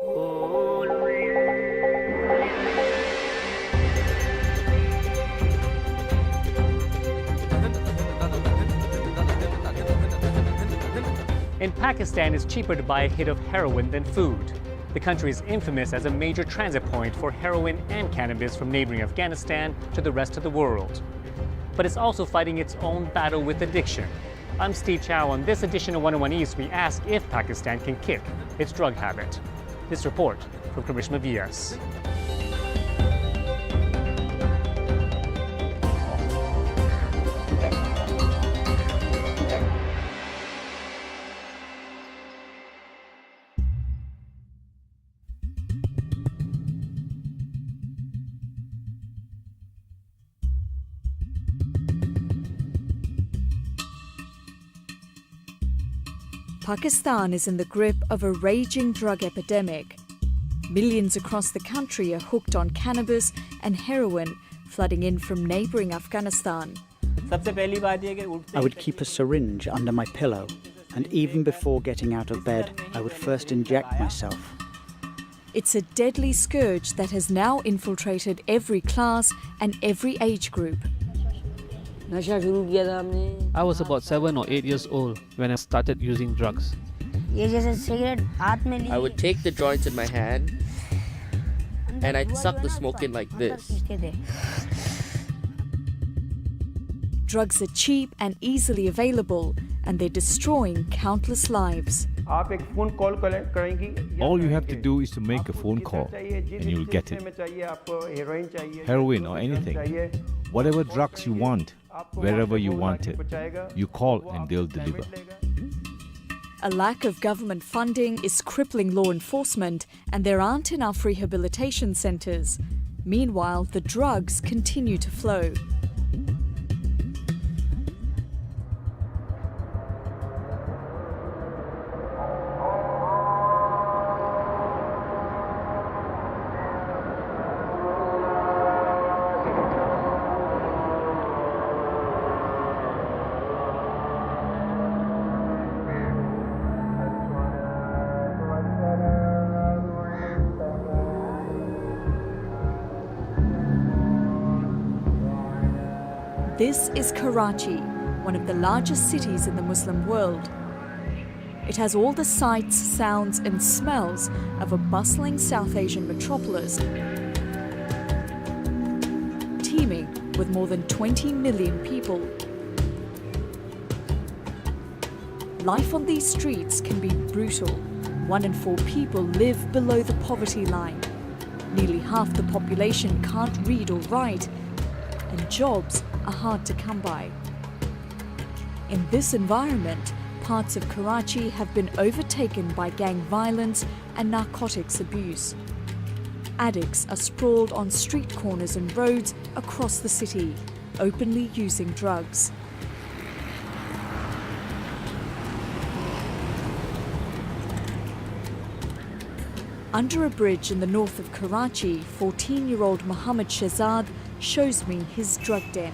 In Pakistan, it's cheaper to buy a hit of heroin than food. The country is infamous as a major transit point for heroin and cannabis from neighboring Afghanistan to the rest of the world. But it's also fighting its own battle with addiction. I'm Steve Chow. On this edition of 101 East, we ask if Pakistan can kick its drug habit. This report from Karishma Vyas. Pakistan is in the grip of a raging drug epidemic. Millions across the country are hooked on cannabis and heroin, flooding in from neighboring Afghanistan. I would keep a syringe under my pillow, and even before getting out of bed, I would first inject myself. It's a deadly scourge that has now infiltrated every class and every age group. I was about 7 or 8 years old when I started using drugs. I would take the joints in my hand and I'd suck the smoke in like this. Drugs are cheap and easily available, and they're destroying countless lives. All you have to do is to make a phone call and you'll get it. Heroin or anything. Whatever drugs you want, wherever you want it. You call and they'll deliver. A lack of government funding is crippling law enforcement, and there aren't enough rehabilitation centres. Meanwhile, the drugs continue to flow. This is Karachi, one of the largest cities in the Muslim world. It has all the sights, sounds and smells of a bustling South Asian metropolis, teeming with more than 20 million people. Life on these streets can be brutal. 1 in 4 people live below the poverty line. Nearly half the population can't read or write, and jobs are hard to come by. In this environment, parts of Karachi have been overtaken by gang violence and narcotics abuse. Addicts are sprawled on street corners and roads across the city, openly using drugs. Under a bridge in the north of Karachi, 14-year-old Mohammed Shehzad shows me his drug den.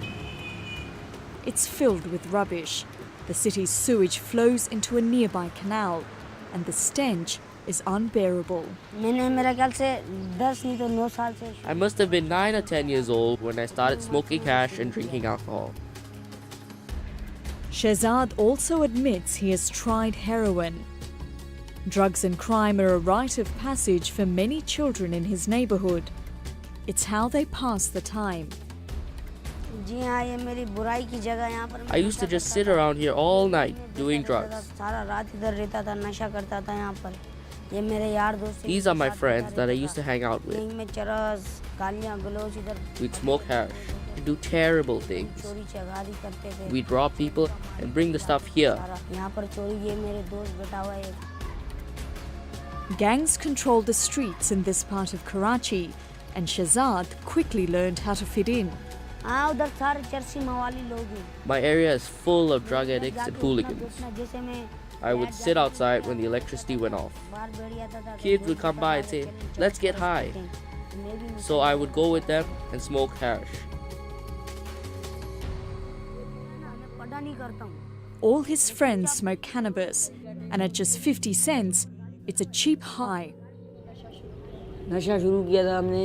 It's filled with rubbish. The city's sewage flows into a nearby canal, and the stench is unbearable. I must have been 9 or 10 years old when I started smoking hash and drinking alcohol. Shehzad also admits he has tried heroin. Drugs and crime are a rite of passage for many children in his neighborhood. It's how they pass the time. I used to just sit around here all night doing drugs. These are my friends that I used to hang out with. We'd smoke hash and do terrible things. We'd rob people and bring the stuff here. Gangs control the streets in this part of Karachi, and Shehzad quickly learned how to fit in. My area is full of drug addicts and hooligans. I would sit outside when the electricity went off. Kids would come by and say, "Let's get high." So I would go with them and smoke hash. All his friends smoke cannabis, and at just 50 cents, it's a cheap high. नशा शुरू किया था हमने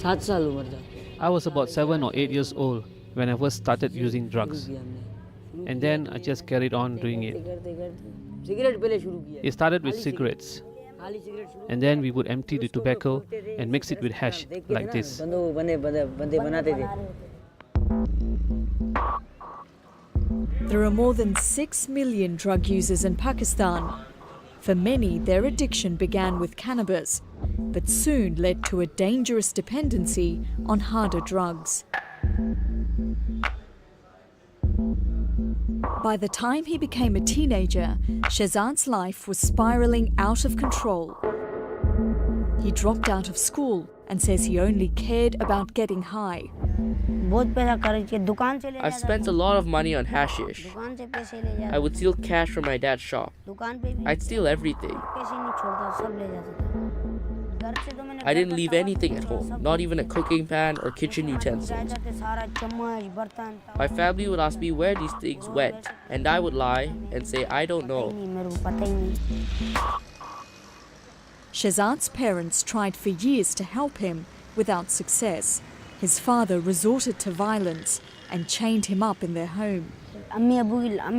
7 साल उम्र था I was about 7 or 8 years old when I first started using drugs. किया हमने And then I just carried on doing it. करते करते सिगरेट पहले शुरू किया It started with cigarettes. खाली सिगरेट शुरू And then we would empty the tobacco and mix it with hash like this. बंदे बनाते थे There are more than 6 million drug users in Pakistan. For many, their addiction began with cannabis, but soon led to a dangerous dependency on harder drugs. By the time he became a teenager, Shehzad's life was spiraling out of control. He dropped out of school and says he only cared about getting high. बहुत पैसा खर्च किया दुकान से ले I've spent a lot of money on hashish. दुकान से पैसे ले जाता I would steal cash from my dad's shop. दुकान पे भी I'd steal everything. पैसे नहीं छोड़ता सब ले जाता था घर से तो मैंने I didn't leave anything at home, not even a cooking pan or kitchen utensils. जाते सारा चम्मच बर्तन My family would ask me where these things went, and I would lie and say I don't know. नहीं मेरे को पता ही नहीं Shehzad's parents tried for years to help him without success. His father resorted to violence and chained him up in their home. अम्मी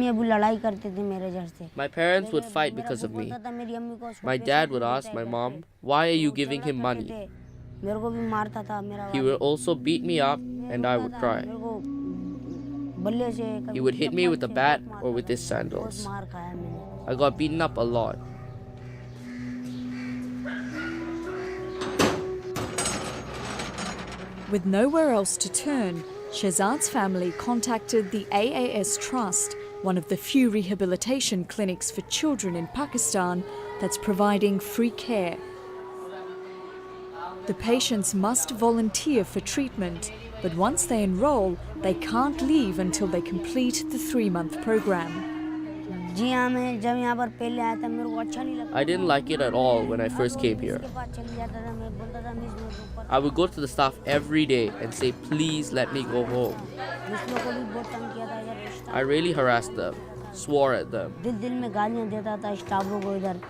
अबू लड़ाई करते थे मेरे घर से My parents would fight because of me. बोलता था मेरी अम्मी को My dad would ask my mom, why are you giving him money? मेरे को भी मारता था मेरा He would also beat me up and I would cry. मेरे को बल्ले से He would hit me with a bat or with his sandals. मार खाया मैंने I got beaten up a lot. With nowhere else to turn, Shehzad's family contacted the AAS Trust, one of the few rehabilitation clinics for children in Pakistan that's providing free care. The patients must volunteer for treatment, but once they enroll, they can't leave until they complete the 3-month program. जी हाँ मैं जब यहाँ पर पहले आया था मेरे को अच्छा नहीं लगा I didn't like it at all when I first came here. उसके बाद चली जाता था मैं बोलता था मिस मेरे को I would go to the staff every day and say, please let me go home. Miss लोगों को भी बहुत तंग किया था इधर I really harassed them, swore at them. दिल में गालियाँ देता था स्टाफों को इधर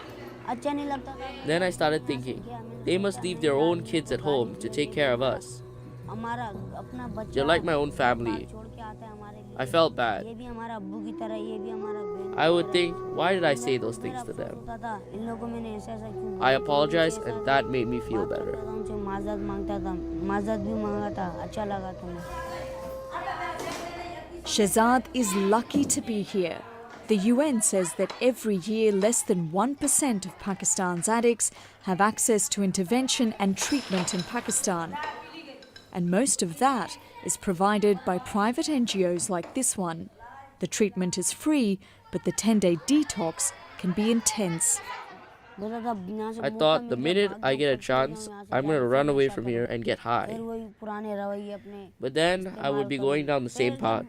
अच्छा नहीं लगता था Then I started thinking, they must leave their own kids at home to take care of us. हमारा अपना बच्चा They're like my own family. छोड़ के आता है हमारे लिए I felt bad. ये भी हमारा अब्बू की तरह ये भी हमारा बहन I would think, why did I say those things to them? होता था इन लोगों को मैंने ऐसा ऐसा क्यों I apologized and that made me feel better. उनसे माजरत मांगता था माजरत भी मांगा था अच्छा लगा था मुझे Shehzad is lucky to be here. The UN says that every year less than 1% of Pakistan's addicts have access to intervention and treatment in Pakistan. And most of that is provided by private NGOs like this one. The treatment is free, but the 10-day detox can be intense. बोलता था यहाँ से I thought the minute I get a chance, I'm going to run away from here and get high. फिर वही पुराने रवैये अपने But then I would be going down the same path.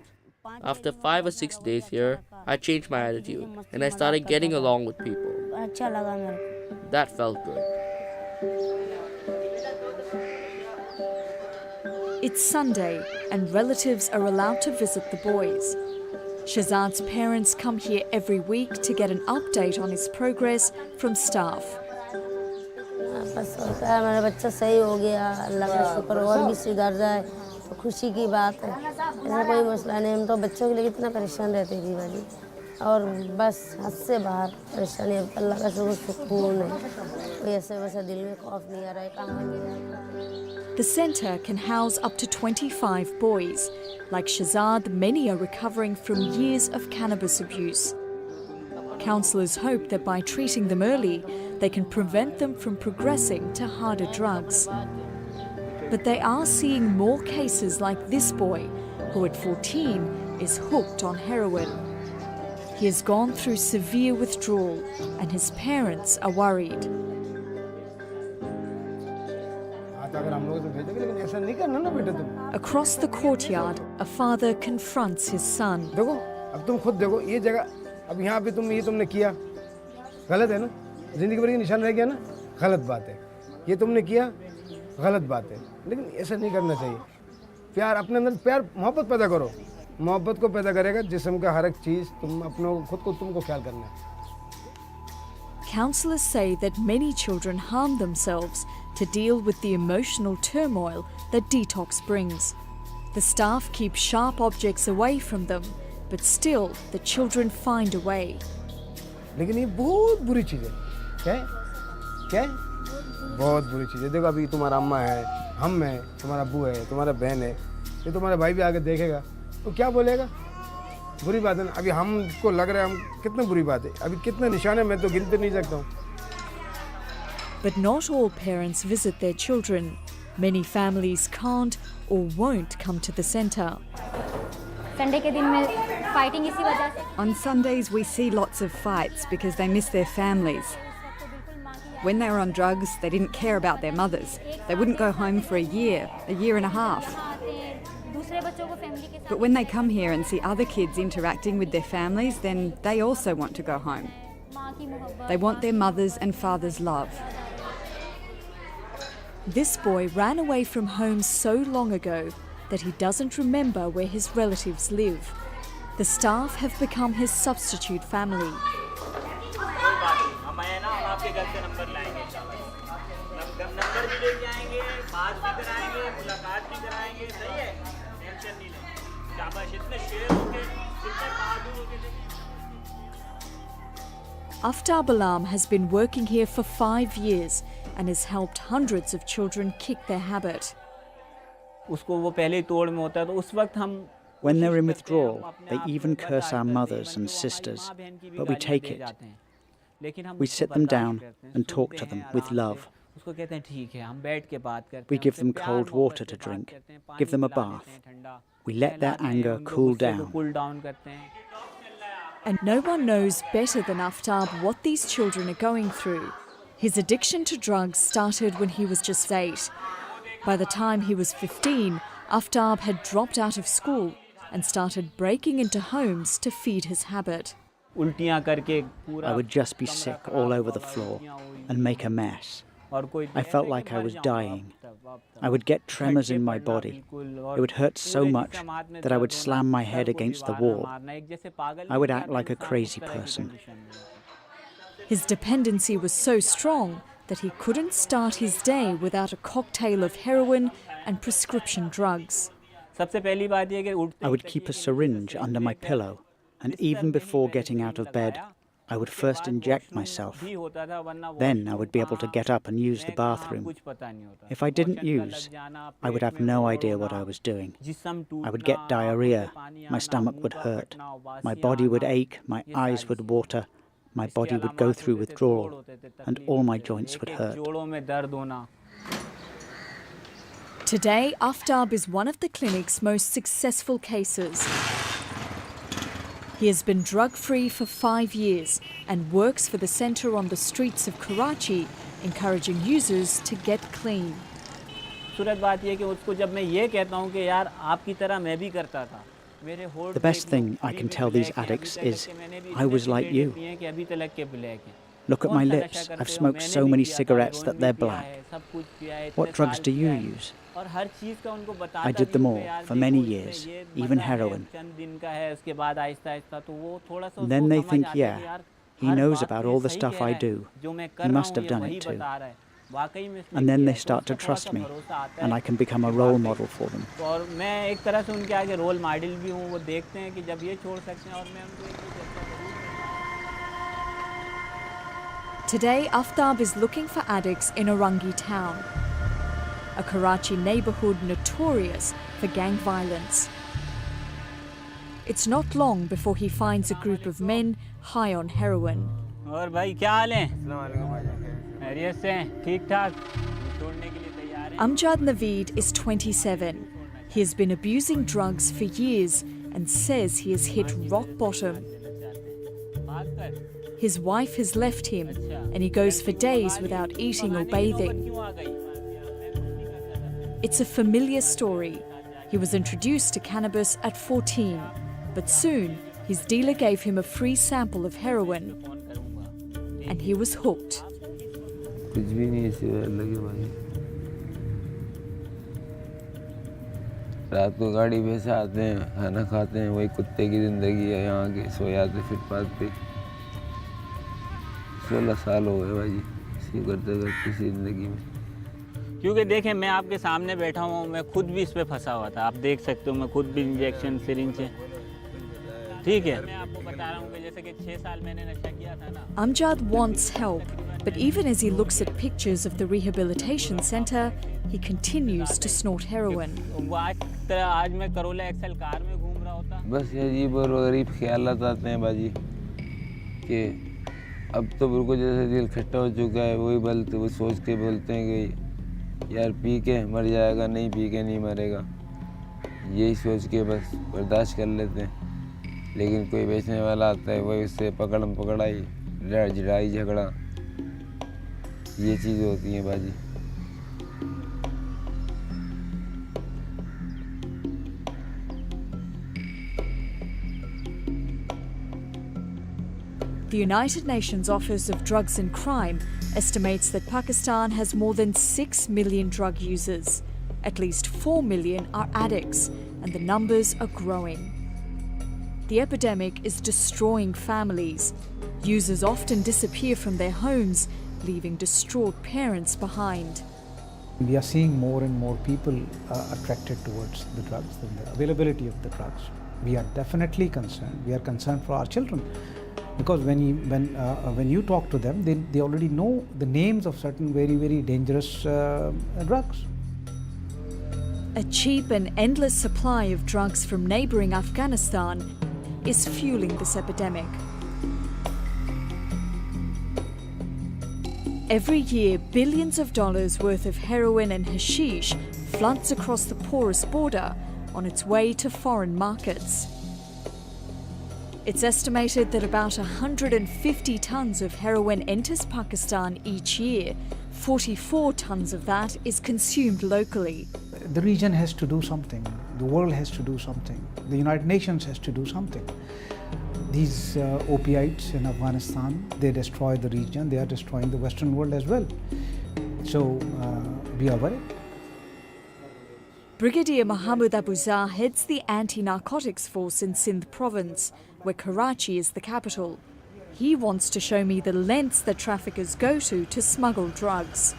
After 5 or 6 days here, I changed my attitude and I started getting along with people. अच्छा लगा मेरे को That felt good. It's Sunday and relatives are allowed to visit the boys. Shehzad's parents come here every week to get an update on his progress from staff. बस होता है मेरा बच्चा सही हो गया अल्लाह का शुक्र और भी सुधर जाए तो खुशी की बात है ऐसा कोई मसला नहीं हम तो बच्चों के लिए कितना परेशान रहते थे वाली और बस हद से बाहर परेशानी अब अल्लाह का शुक्र सुकून है कोई ऐसे वैसा दिल में खौफ नहीं आ रहा है कहाँ नहीं The centre can house up to 25 boys. Like Shehzad, many are recovering from years of cannabis abuse. Counsellors hope that by treating them early, they can prevent them from progressing to harder drugs. But they are seeing more cases like this boy, who at 14 is hooked on heroin. He has gone through severe withdrawal and his parents are worried. Across the courtyard, a father confronts his son. देखो अब तुम खुद देखो ये जगह अब यहाँ पे तुमने किया गलत है ना जिंदगी भर की निशान रह गया ना गलत बात है ये तुमने किया गलत बात है लेकिन ऐसा नहीं करना चाहिए प्यार अपने अंदर प्यार मोहब्बत पैदा करो मोहब्बत को पैदा करेगा जिस्म का हर एक चीज़ तुम अपनों खुद को तुमको ख्याल करना है Counsellors say that many children harm themselves to deal with the emotional turmoil that detox brings. The staff keep sharp objects away from them, but still the children find a way. लेकिन ये बहुत बुरी चीज़ है। क्या है? क्या है? बहुत बुरी चीज़ है। देखो अभी तुम्हारा अम्मा है, हम हैं, तुम्हारा अब्बू है, तुम्हारा बहन है, ये तुम्हारा भाई भी आगे देखेगा, तो क्या बोलेगा? बुरी बात है ना। अभी हमको लग रहा है हम कितनी बुरी बात है। अभी कितने निशान है मैं तो गिनते नहीं सकता हूँ। But not all parents visit their children. Many families can't or won't come to the centre. Sunday के दिन में फाइटिंग इसी वजह से। On Sundays we see lots of fights because they miss their families. When they were on drugs, they didn't care about their mothers. They wouldn't go home for a year and a half. But when they come here and see other kids interacting with their families, then they also want to go home. They want their mothers and fathers' love. This boy ran away from home so long ago that he doesn't remember where his relatives live. The staff have become his substitute family. Aftab Alam has been working here for 5 years and has helped hundreds of children kick their habit. When they're in withdrawal, they even curse our mothers and sisters, but we take it. We sit them down and talk to them with love. We give them cold water to drink, give them a bath. We let their anger cool down. And no one knows better than Aftab what these children are going through. His addiction to drugs started when he was just 8. By the time he was 15, Aftab had dropped out of school and started breaking into homes to feed his habit. I would just be sick all over the floor and make a mess. I felt like I was dying. I would get tremors in my body. It would hurt so much that I would slam my head against the wall. I would act like a crazy person. His dependency was so strong that he couldn't start his day without a cocktail of heroin and prescription drugs. I would keep a syringe under my pillow, and even before getting out of bed, I would first inject myself. Then I would be able to get up and use the bathroom. If I didn't use, I would have no idea what I was doing. I would get diarrhea, my stomach would hurt, my body would ache, my eyes would water, my body would go through withdrawal, and all my joints would hurt. Today, Aftab is one of the clinic's most successful cases. He has been drug-free for 5 years and works for the centre on the streets of Karachi, encouraging users to get clean. The best thing I can tell these addicts is, I was like you. Look at my lips. I've smoked so many cigarettes that they're black. What drugs do you use? I did them all for many years, even heroin. And then they think, yeah, he knows about all the stuff I do. He must have done it too. And then they start to trust me, and I can become a role model for them. Today, Aftab is looking for addicts in Orangi town, a Karachi neighbourhood notorious for gang violence. It's not long before he finds a group of men high on heroin. Amjad Naveed is 27. He has been abusing drugs for years and says he has hit rock bottom. His wife has left him and he goes for days without eating or bathing. It's a familiar story. He was introduced to cannabis at 14, but soon his dealer gave him a free sample of heroin and he was hooked. रात को गाड़ी पे से आते हैं, खाना खाते हैं, वही कुत्ते की ज़िंदगी है यहाँ के, सो जाते फुटपाथ पे। 16 साल हो गए भाई इसी करते करते इसी ज़िंदगी में। क्योंकि देखें मैं आपके सामने बैठा हूँ, मैं खुद भी इस पे फंसा हुआ था, आप देख सकते हो, मैं खुद भी इंजेक्शन सिरिंज से, ठीक है। मैं आपको बता रहा हूँ कि जैसे कि 6 साल मैंने नशा किया था ना। Amjad wants help, but even as he looks at pictures of the rehabilitation centre, he continues to snort heroin. आज मैं करोला एक्सेल कार में घूम रहा होता। बस अजीब और गरीब ख्यालात आते हैं बाजी कि अब तो बिल्कुल जैसे दिल खट्टा हो चुका है, वही बोलते वो सोच के बोलते हैं कि यार पी के मर जाएगा, नहीं पी के नहीं मरेगा, यही सोच के बस बर्दाश्त कर लेते हैं। लेकिन कोई बेचने वाला आता है, वही उससे पकड़म पकड़ाई, लड़ाई झगड़ा, ये चीज़ें होती हैं बाजी। The United Nations Office of Drugs and Crime estimates that Pakistan has more than 6 million drug users. At least 4 million are addicts, and the numbers are growing. The epidemic is destroying families. Users often disappear from their homes, leaving distraught parents behind. We are seeing more and more people attracted towards the drugs and the availability of the drugs. We are definitely concerned. We are concerned for our children. Because when you talk to them, they already know the names of certain very, very dangerous drugs. A cheap and endless supply of drugs from neighbouring Afghanistan is fueling this epidemic. Every year, billions of dollars worth of heroin and hashish floods across the porous border on its way to foreign markets. It's estimated that about 150 tons of heroin enters Pakistan each year. 44 tons of that is consumed locally. The region has to do something. The world has to do something. The United Nations has to do something. These opiates in Afghanistan, they destroy the region. They are destroying the Western world as well. So we are worried. Brigadier Mahmoud Abuzar heads the anti-narcotics force in Sindh province, where Karachi is the capital. He wants to show me the lengths that traffickers go to smuggle drugs.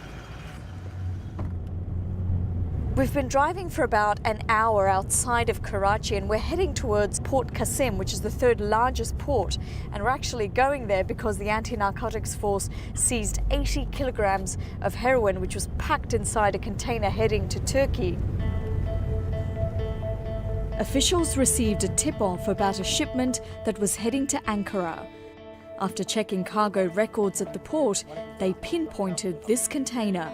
We've been driving for about an hour outside of Karachi and we're heading towards Port Qasim, which is the third largest port. And we're actually going there because the anti-narcotics force seized 80 kilograms of heroin, which was packed inside a container heading to Turkey. Officials received a tip-off about a shipment that was heading to Ankara. After checking cargo records at the port, they pinpointed this container.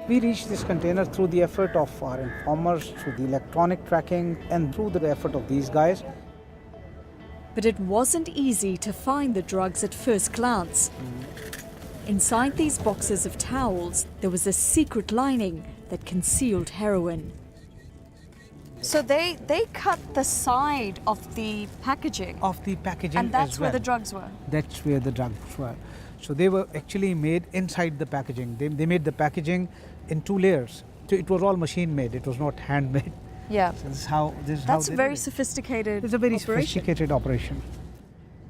We reached this container through the effort of our informers, through the electronic tracking, and through the effort of these guys. But it wasn't easy to find the drugs at first glance. Inside these boxes of towels, there was a secret lining that concealed heroin. So they cut the side of the packaging. Of the packaging, and that's as where well. the drugs were. That's where the drugs were. So they were actually made inside the packaging. They made the packaging in 2 layers. So it was all machine made. It was not handmade. Yeah. So this is how. That's a very sophisticated. It's a very operation. sophisticated operation.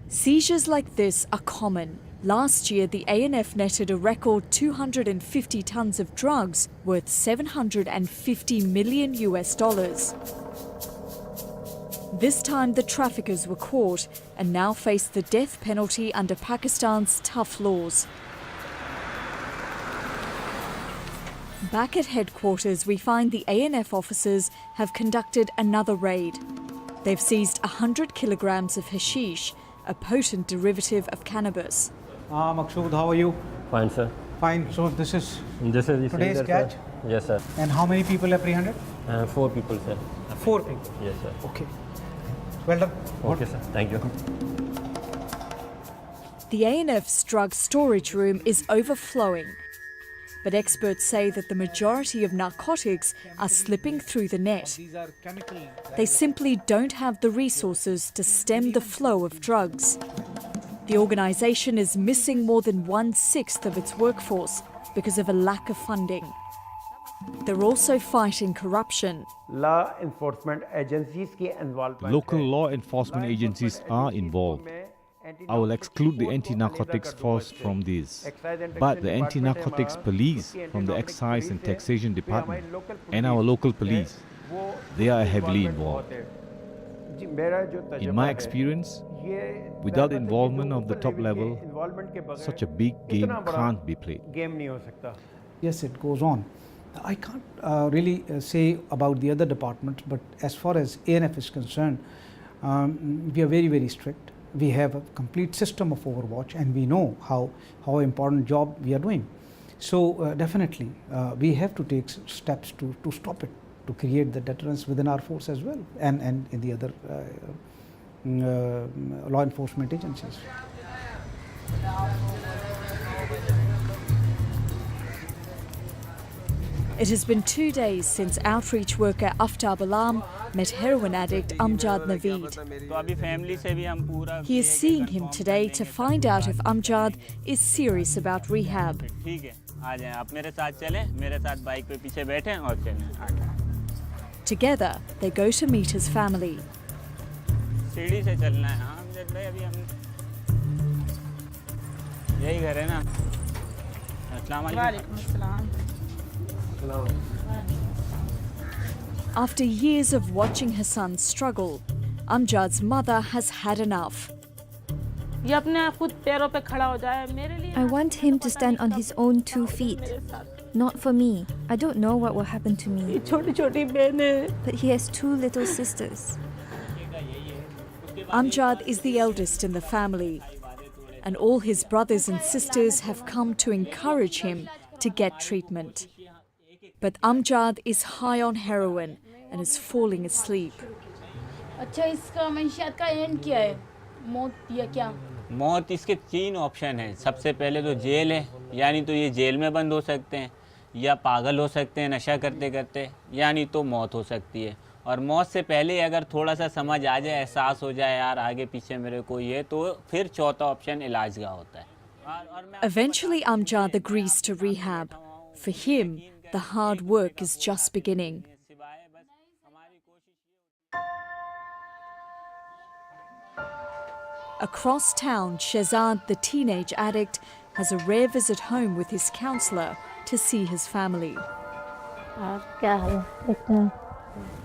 Seizures like this are common. Last year, the ANF netted a record 250 tons of drugs worth $750 million. This time, the traffickers were caught and now face the death penalty under Pakistan's tough laws. Back at headquarters, we find the ANF officers have conducted another raid. They've seized 100 kilograms of hashish, a potent derivative of cannabis. Maqsood, how are you? Fine, sir. Fine. So this is the today's catch? Sir. Yes, sir. And how many people apprehended? 4 people, sir. 4 people? Yes, sir. Okay. Well done. Okay, sir. Thank you. The ANF's drug storage room is overflowing. But experts say that the majority of narcotics are slipping through the net. They simply don't have the resources to stem the flow of drugs. The organisation is missing more than 1/6 of its workforce because of a lack of funding. They're also fighting corruption. Local law enforcement agencies are involved. I will exclude the anti-narcotics force from these, but the anti-narcotics police from the excise and taxation department and our local police, they are heavily involved. In my experience, without involvement of the top level, such a big game can't be played. Yes, it goes on. I can't really say about the other departments, but as far as ANF is concerned, we are very, very strict. We have a complete system of overwatch, and we know how important job we are doing. So definitely, we have to take steps to stop it, to create the deterrence within our force as well, and in the other law enforcement agencies. It has been 2 days since outreach worker Aftab Alam met heroin addict Amjad Naveed. He is seeing him today to find out if Amjad is serious about rehab. Together, they go to meet his family. After years of watching her son struggle, Amjad's mother has had enough. I want him to stand on his own 2 feet. Not for me. I don't know what will happen to me. But he has 2 little sisters. Amjad is the eldest in the family, and all his brothers and sisters have come to encourage him to get treatment. But Amjad is high on heroin and is falling asleep. मौत इसके 3 option हैं। सबसे पहले तो jail है, यानी तो ये जेल में बंद हो सकते हैं, या पागल हो सकते हैं नशा करते करते, यानी तो मौत हो सकती है। और मौत से पहले अगर थोड़ा सा समझ आ जाए, एहसास हो जाए यार आगे पीछे मेरे कोई है, तो फिर चौथा ऑप्शन इलाज का होता है। Eventually Amjad agrees to rehab. For him, the hard work is just beginning. Across town, Shehzad, the teenage addict, has a rare visit home with his counsellor to see his family.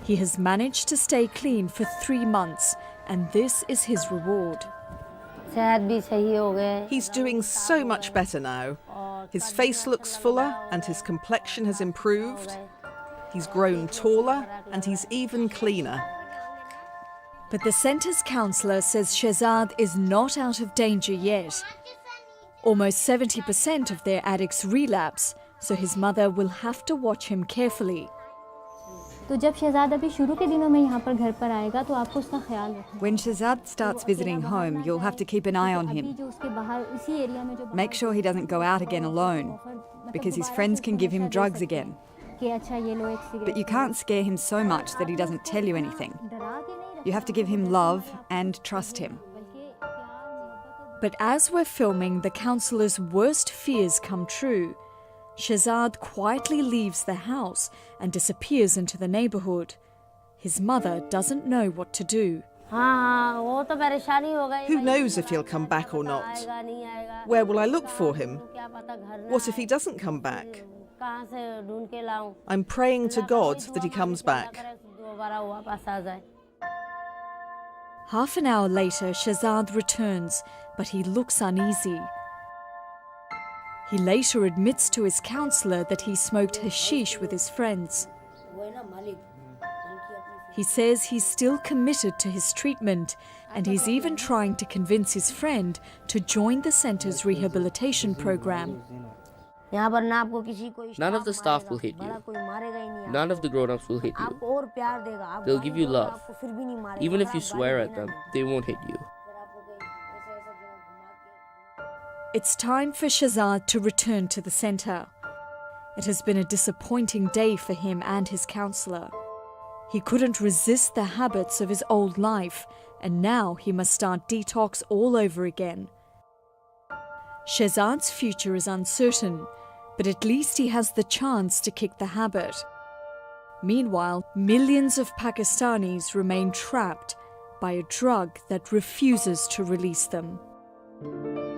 He has managed to stay clean for 3 months, and this is his reward. He's doing so much better now. His face looks fuller and his complexion has improved. He's grown taller and he's even cleaner. But the centre's counsellor says Shehzad is not out of danger yet. Almost 70% of their addicts relapse, so his mother will have to watch him carefully. तो जब शहजाद अभी शुरू के दिनों में यहाँ पर घर पर आएगा तो आपको उसका ख्याल रखना। When Shehzad starts visiting home, you'll have to keep an eye on him. Make sure he doesn't go out again alone, because his friends can give him drugs again. But you can't scare him so much that he doesn't tell you anything. You have to give him love and trust him. But as we're filming, the counsellor's worst fears come true. Shehzad quietly leaves the house and disappears into the neighbourhood. His mother doesn't know what to do. Who knows if he'll come back or not? Where will I look for him? What if he doesn't come back? I'm praying to God that he comes back. Half an hour later, Shehzad returns, but he looks uneasy. He later admits to his counsellor that he smoked hashish with his friends. He says he's still committed to his treatment, and he's even trying to convince his friend to join the centre's rehabilitation program. None of the staff will hit you. None of the grown-ups will hit you. They'll give you love. Even if you swear at them, they won't hit you. It's time for Shehzad to return to the centre. It has been a disappointing day for him and his counsellor. He couldn't resist the habits of his old life, and now he must start detox all over again. Shehzad's future is uncertain, but at least he has the chance to kick the habit. Meanwhile, millions of Pakistanis remain trapped by a drug that refuses to release them. Bye.